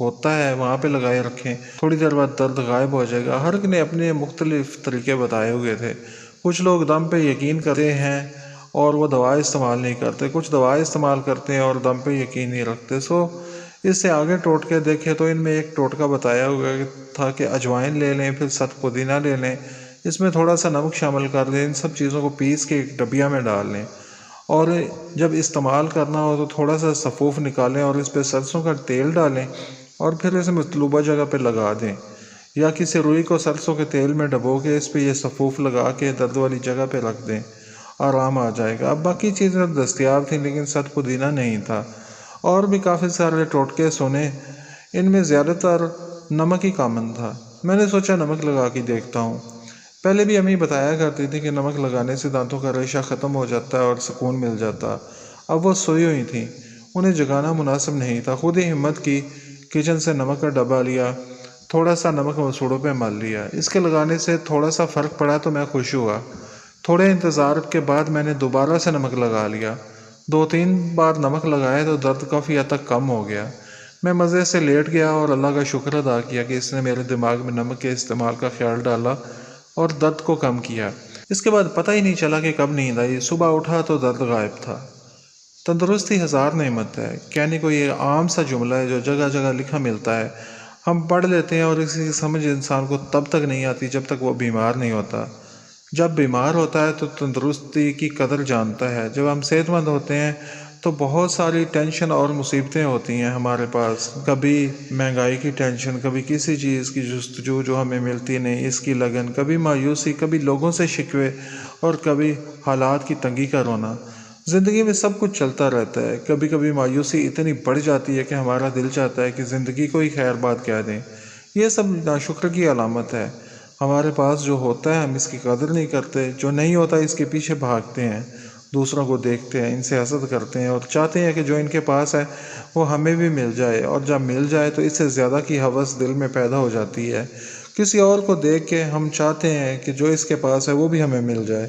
ہوتا ہے وہاں پہ لگائے رکھیں، تھوڑی دیر بعد درد غائب ہو جائے گا۔ ہر ایک نے اپنے مختلف طریقے بتائے ہوئے تھے۔ کچھ لوگ دم پہ یقین کرتے ہیں اور وہ دوا استعمال نہیں کرتے، کچھ دوا استعمال کرتے ہیں اور دم پہ یقین نہیں رکھتے۔ اس سے آگے ٹوٹکے دیکھے تو ان میں ایک ٹوٹکا بتایا ہوا تھا کہ اجوائن لے لیں، پھر ست پودینہ لے لیں، اس میں تھوڑا سا نمک شامل کر لیں، ان سب چیزوں کو پیس کے ایک ڈبیا میں ڈال لیں، اور جب استعمال کرنا ہو تو تھوڑا سا سفوف نکالیں اور اس پہ سرسوں کا تیل ڈالیں اور پھر اسے مطلوبہ جگہ پہ لگا دیں، یا کسی روئی کو سرسوں کے تیل میں ڈبو کے اس پہ یہ سفوف لگا کے درد والی جگہ پہ رکھ دیں، آرام آ جائے گا۔ اب باقی چیزیں دستیاب تھیں لیکن ست پودینہ نہیں تھا۔ اور بھی کافی سارے ٹوٹکے سنے، ان میں زیادہ تر نمک ہی کامن تھا۔ میں نے سوچا نمک لگا کے دیکھتا ہوں۔ پہلے بھی امی بتایا کرتی تھی کہ نمک لگانے سے دانتوں کا ریشہ ختم ہو جاتا ہے اور سکون مل جاتا۔ اب وہ سوئی ہوئی تھیں، انہیں جگانا مناسب نہیں تھا۔ خود ہی ہمت کی، کچن سے نمک کا ڈبہ لیا، تھوڑا سا نمک مسوڑوں پہ مل لیا۔ اس کے لگانے سے تھوڑا سا فرق پڑا تو میں خوش ہوا۔ تھوڑے انتظار کے بعد میں نے دوبارہ سے نمک لگا لیا۔ 2-3 بار نمک لگائے تو درد کافی حد تک کم ہو گیا۔ میں مزے سے لیٹ گیا اور اللہ کا شکر ادا کیا کہ اس نے میرے دماغ میں نمک کے استعمال کا خیال ڈالا اور درد کو کم کیا۔ اس کے بعد پتہ ہی نہیں چلا کہ کب نیند آئی۔ صبح اٹھا تو درد غائب تھا۔ تندرستی ہزار نعمت ہے، کہنے کو یہ عام سا جملہ ہے جو جگہ جگہ لکھا ملتا ہے۔ ہم پڑھ لیتے ہیں اور اس کی سمجھ انسان کو تب تک نہیں آتی جب تک وہ بیمار نہیں ہوتا۔ جب بیمار ہوتا ہے تو تندرستی کی قدر جانتا ہے۔ جب ہم صحت مند ہوتے ہیں تو بہت ساری ٹینشن اور مصیبتیں ہوتی ہیں ہمارے پاس، کبھی مہنگائی کی ٹینشن، کبھی کسی چیز کی جستجو جو ہمیں ملتی نہیں اس کی لگن، کبھی مایوسی، کبھی لوگوں سے شکوے اور کبھی حالات کی تنگی کا رونا۔ زندگی میں سب کچھ چلتا رہتا ہے۔ کبھی کبھی مایوسی اتنی بڑھ جاتی ہے کہ ہمارا دل چاہتا ہے کہ زندگی کو ہی خیر بات کہہ دیں۔ یہ سب ناشکر کی علامت ہے۔ ہمارے پاس جو ہوتا ہے ہم اس کی قدر نہیں کرتے، جو نہیں ہوتا اس کے پیچھے بھاگتے ہیں، دوسروں کو دیکھتے ہیں، ان سے حسد کرتے ہیں اور چاہتے ہیں کہ جو ان کے پاس ہے وہ ہمیں بھی مل جائے، اور جب مل جائے تو اس سے زیادہ کی ہوس دل میں پیدا ہو جاتی ہے۔ کسی اور کو دیکھ کے ہم چاہتے ہیں کہ جو اس کے پاس ہے وہ بھی ہمیں مل جائے۔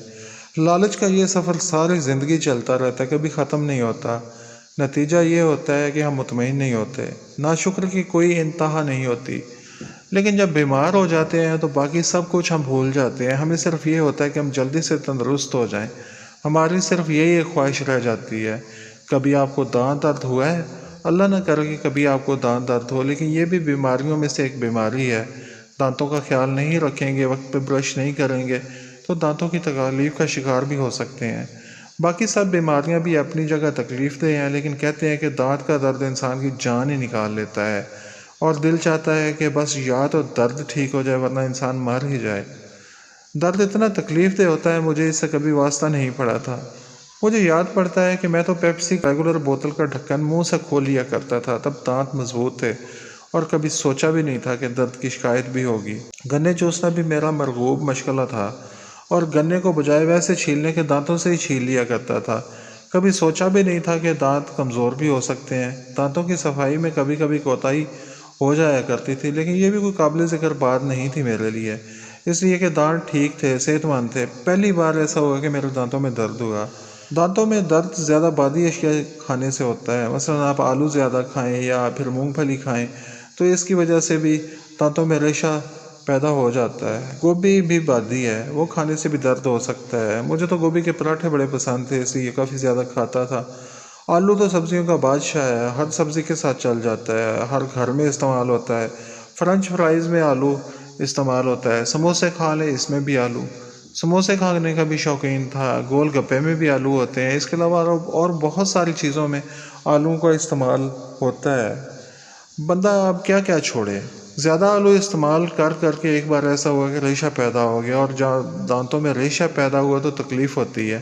لالچ کا یہ سفر ساری زندگی چلتا رہتا ہے، کبھی ختم نہیں ہوتا۔ نتیجہ یہ ہوتا ہے کہ ہم مطمئن نہیں ہوتے، ناشکر کی کوئی انتہا نہیں ہوتی۔ لیکن جب بیمار ہو جاتے ہیں تو باقی سب کچھ ہم بھول جاتے ہیں۔ ہمیں صرف یہ ہوتا ہے کہ ہم جلدی سے تندرست ہو جائیں۔ ہماری صرف یہی ایک خواہش رہ جاتی ہے۔ کبھی آپ کو دانت درد ہوا ہے؟ اللہ نہ کرے کہ کبھی آپ کو دانت درد ہو، لیکن یہ بھی بیماریوں میں سے ایک بیماری ہے۔ دانتوں کا خیال نہیں رکھیں گے، وقت پہ برش نہیں کریں گے تو دانتوں کی تکالیف کا شکار بھی ہو سکتے ہیں۔ باقی سب بیماریاں بھی اپنی جگہ تکلیف دہ ہیں، لیکن کہتے ہیں کہ دانت کا درد انسان کی جان ہی نکال لیتا ہے، اور دل چاہتا ہے کہ بس یا تو درد ٹھیک ہو جائے ورنہ انسان مر ہی جائے۔ درد اتنا تکلیف دہ ہوتا ہے، مجھے اس سے کبھی واسطہ نہیں پڑا تھا۔ مجھے یاد پڑتا ہے کہ میں تو پیپسی ریگولر بوتل کا ڈھکن منہ سے کھول لیا کرتا تھا، تب دانت مضبوط تھے اور کبھی سوچا بھی نہیں تھا کہ درد کی شکایت بھی ہوگی۔ گنے چوسنا بھی میرا مرغوب مشغلہ تھا، اور گنے کو بجائے ویسے چھیلنے کے دانتوں سے ہی چھیل لیا کرتا تھا۔ کبھی سوچا بھی نہیں تھا کہ دانت کمزور بھی ہو سکتے ہیں۔ دانتوں کی صفائی میں کبھی کبھی کوتاہی ہو جایا کرتی تھی، لیکن یہ بھی کوئی قابل ذکر بات نہیں تھی میرے لیے، اس لیے کہ دانت ٹھیک تھے، صحت مند تھے۔ پہلی بار ایسا ہوا کہ میرے دانتوں میں درد ہوا۔ دانتوں میں درد زیادہ بادی اشیاء کھانے سے ہوتا ہے، مثلا آپ آلو زیادہ کھائیں یا پھر مونگ پھلی کھائیں تو اس کی وجہ سے بھی دانتوں میں ریشہ پیدا ہو جاتا ہے۔ گوبھی بھی بادی ہے، وہ کھانے سے بھی درد ہو سکتا ہے۔ مجھے تو گوبھی کے پراٹھے بڑے پسند تھے، اس لیے کافی زیادہ کھاتا تھا۔ آلو تو سبزیوں کا بادشاہ ہے، ہر سبزی کے ساتھ چل جاتا ہے، ہر گھر میں استعمال ہوتا ہے۔ فرنچ فرائز میں آلو استعمال ہوتا ہے، سموسے کھا لیں اس میں بھی آلو۔ سموسے کھانے کا بھی شوقین تھا، گول گپے میں بھی آلو ہوتے ہیں۔ اس کے علاوہ اور بہت ساری چیزوں میں آلو کا استعمال ہوتا ہے۔ بندہ اب کیا کیا چھوڑے۔ زیادہ آلو استعمال کر کے ایک بار ایسا ہوا کہ ریشہ پیدا ہو گیا، اور جب دانتوں میں ریشہ پیدا ہوا تو تکلیف ہوتی ہے،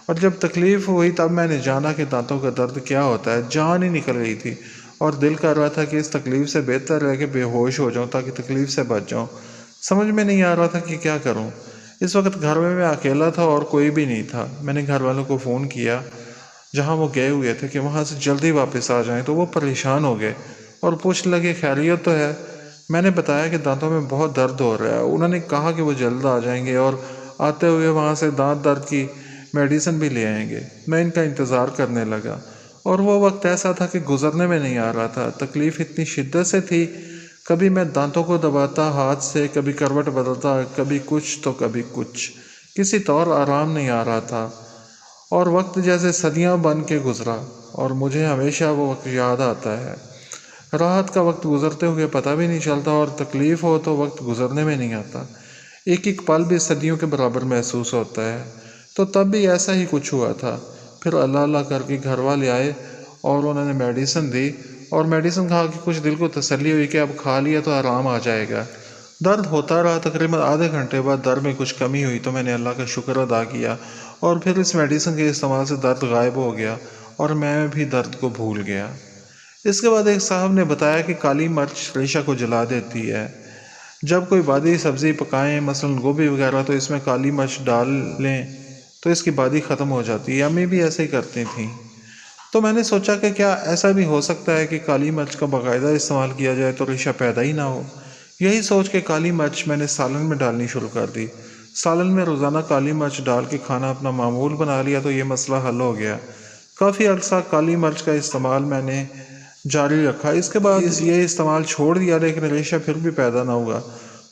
اور جب تکلیف ہوئی تب میں نے جانا کہ دانتوں کا درد کیا ہوتا ہے۔ جان ہی نکل گئی تھی، اور دل کر رہا تھا کہ اس تکلیف سے بہتر ہے کہ بے ہوش ہو جاؤں تاکہ تکلیف سے بچ جاؤں۔ سمجھ میں نہیں آ رہا تھا کہ کیا کروں۔ اس وقت گھر میں اکیلا تھا اور کوئی بھی نہیں تھا۔ میں نے گھر والوں کو فون کیا جہاں وہ گئے ہوئے تھے کہ وہاں سے جلدی واپس آ جائیں، تو وہ پریشان ہو گئے اور پوچھنے لگے خیریت تو ہے۔ میں نے بتایا کہ دانتوں میں بہت درد ہو رہا ہے۔ انہوں نے کہا کہ وہ جلد آ جائیں گے اور آتے ہوئے وہاں سے دانت درد کی میڈیسن بھی لے آئیں گے۔ میں ان کا انتظار کرنے لگا اور وہ وقت ایسا تھا کہ گزرنے میں نہیں آ رہا تھا۔ تکلیف اتنی شدت سے تھی، کبھی میں دانتوں کو دباتا ہاتھ سے، کبھی کروٹ بدلتا، کبھی کچھ تو کبھی کچھ، کسی طور آرام نہیں آ رہا تھا، اور وقت جیسے صدیاں بن کے گزرا، اور مجھے ہمیشہ وہ وقت یاد آتا ہے۔ راحت کا وقت گزرتے ہوئے پتہ بھی نہیں چلتا، اور تکلیف ہو تو وقت گزرنے میں نہیں آتا، ایک ایک پل بھی صدیوں کے برابر محسوس ہوتا ہے۔ تو تب بھی ایسا ہی کچھ ہوا تھا۔ پھر اللہ اللہ کر کے گھر والے آئے اور انہوں نے میڈیسن دی، اور میڈیسن کھا کے کچھ دل کو تسلی ہوئی کہ اب کھا لیا تو آرام آ جائے گا۔ درد ہوتا رہا، تقریباً آدھے گھنٹے بعد درد میں کچھ کمی ہوئی تو میں نے اللہ کا شکر ادا کیا، اور پھر اس میڈیسن کے استعمال سے درد غائب ہو گیا اور میں بھی درد کو بھول گیا۔ اس کے بعد ایک صاحب نے بتایا کہ کالی مرچ ریشہ کو جلا دیتی ہے۔ جب کوئی بادی سبزی پکائیں، مثلاً گوبھی وغیرہ، تو اس میں کالی مرچ ڈال لیں تو اس کی بادی ختم ہو جاتی ہے۔ امی بھی ایسے ہی کرتی تھیں۔ تو میں نے سوچا کہ کیا ایسا بھی ہو سکتا ہے کہ کالی مرچ کا باقاعدہ استعمال کیا جائے تو ریشہ پیدا ہی نہ ہو۔ یہی سوچ کے کالی مرچ میں نے سالن میں ڈالنی شروع کر دی۔ سالن میں روزانہ کالی مرچ ڈال کے کھانا اپنا معمول بنا لیا تو یہ مسئلہ حل ہو گیا۔ کافی عرصہ کالی مرچ کا استعمال میں نے جاری رکھا۔ اس کے بعد یہ استعمال چھوڑ دیا، لیکن ریشہ پھر بھی پیدا نہ ہوا۔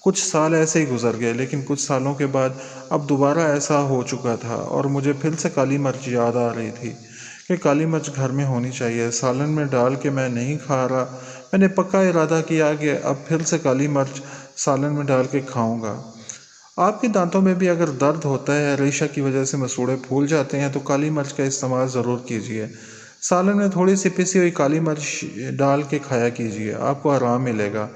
کچھ سال ایسے ہی گزر گئے، لیکن کچھ سالوں کے بعد اب دوبارہ ایسا ہو چکا تھا، اور مجھے پھر سے کالی مرچ یاد آ رہی تھی کہ کالی مرچ گھر میں ہونی چاہیے۔ سالن میں ڈال کے میں نہیں کھا رہا۔ میں نے پکا ارادہ کیا کہ اب پھر سے کالی مرچ سالن میں ڈال کے کھاؤں گا۔ آپ کے دانتوں میں بھی اگر درد ہوتا ہے، ریشہ کی وجہ سے مسوڑے پھول جاتے ہیں، تو کالی مرچ کا استعمال ضرور کیجیے۔ سالن میں تھوڑی سی پسی ہوئی کالی مرچ ڈال کے کھایا کیجیے، آپ کو آرام ملے گا۔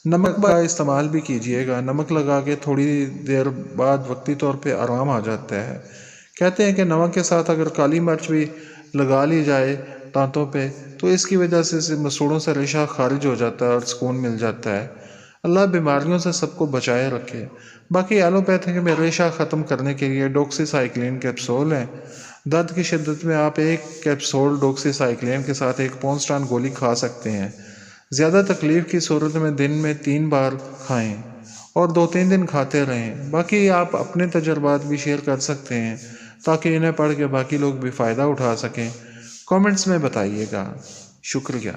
نمک کا استعمال بھی کیجیے گا۔ نمک لگا کے تھوڑی دیر بعد وقتی طور پہ آرام آ جاتا ہے۔ کہتے ہیں کہ نمک کے ساتھ اگر کالی مرچ بھی لگا لی جائے دانتوں پہ تو اس کی وجہ سے مسوڑوں سے ریشہ خارج ہو جاتا ہے اور سکون مل جاتا ہے۔ اللہ بیماریوں سے سب کو بچائے رکھے۔ باقی ایلوپیتھک میں ریشہ ختم کرنے کے لیے ڈوکسی سائیکلین کیپسول ہیں۔ درد کی شدت میں آپ ایک کیپسول ڈوکسی سائیکلین کے ساتھ ایک پونسٹان گولی کھا سکتے ہیں۔ زیادہ تکلیف کی صورت میں دن میں 3 بار کھائیں اور 2-3 دن کھاتے رہیں۔ باقی آپ اپنے تجربات بھی شیئر کر سکتے ہیں تاکہ انہیں پڑھ کے باقی لوگ بھی فائدہ اٹھا سکیں۔ کامنٹس میں بتائیے گا۔ شکریہ۔